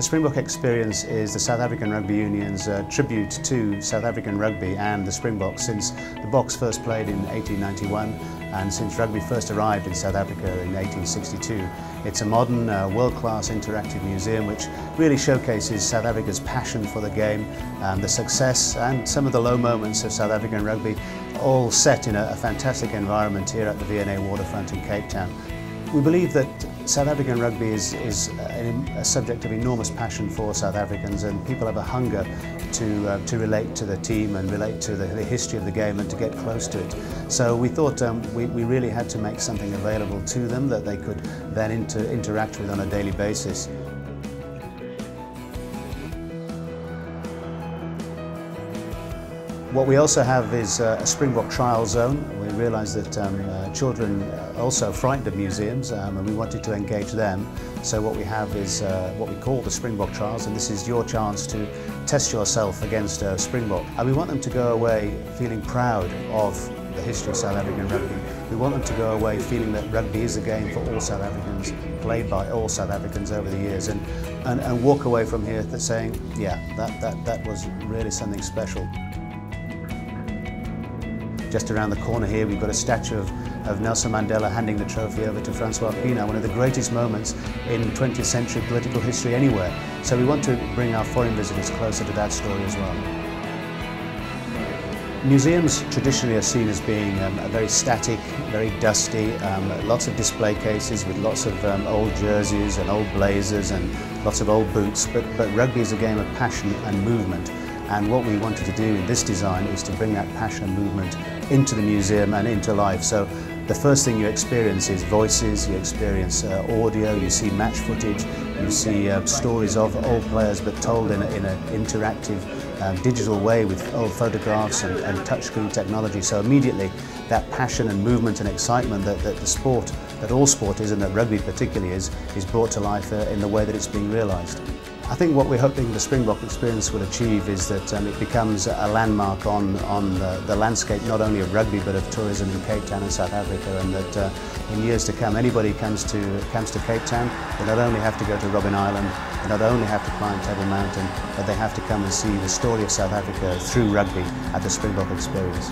The Springbok Experience is the South African Rugby Union's tribute to South African rugby and the Springboks since the Boks first played in 1891 and since rugby first arrived in South Africa in 1862. It's a modern, world-class interactive museum which really showcases South Africa's passion for the game, the success and some of the low moments of South African rugby, all set in a fantastic environment here at the V&A Waterfront in Cape Town. We believe that South African rugby is a subject of enormous passion for South Africans, and people have a hunger to relate to the team and relate to the history of the game and to get close to it. So we thought we really had to make something available to them that they could then interact with on a daily basis. What we also have is a Springbok Trials zone. We realised that children are also frightened of museums and we wanted to engage them. So what we have is what we call the Springbok Trials, and this is your chance to test yourself against Springbok. And we want them to go away feeling proud of the history of South African rugby. We want them to go away feeling that rugby is a game for all South Africans, played by all South Africans over the years, and walk away from here saying, yeah, that was really something special. Just around the corner here we've got a statue of Nelson Mandela handing the trophy over to Francois Pienaar, one of the greatest moments in 20th century political history anywhere. So we want to bring our foreign visitors closer to that story as well. Museums traditionally are seen as being very static, very dusty, lots of display cases with lots of old jerseys and old blazers and lots of old boots, but rugby is a game of passion and movement. And what we wanted to do in this design is to bring that passion and movement into the museum and into life. So the first thing you experience is voices, you experience audio, you see match footage, you see stories of old players but told in an interactive digital way with old photographs and touchscreen technology. So immediately that passion and movement and excitement that all sport is, and that rugby particularly is brought to life in the way that it's being realised. I think what we're hoping the Springbok Experience will achieve is that it becomes a landmark on the landscape not only of rugby but of tourism in Cape Town and South Africa, and that in years to come anybody comes to Cape Town, they not only have to go to Robben Island, they not only have to climb Table Mountain, but they have to come and see the story of South Africa through rugby at the Springbok Experience.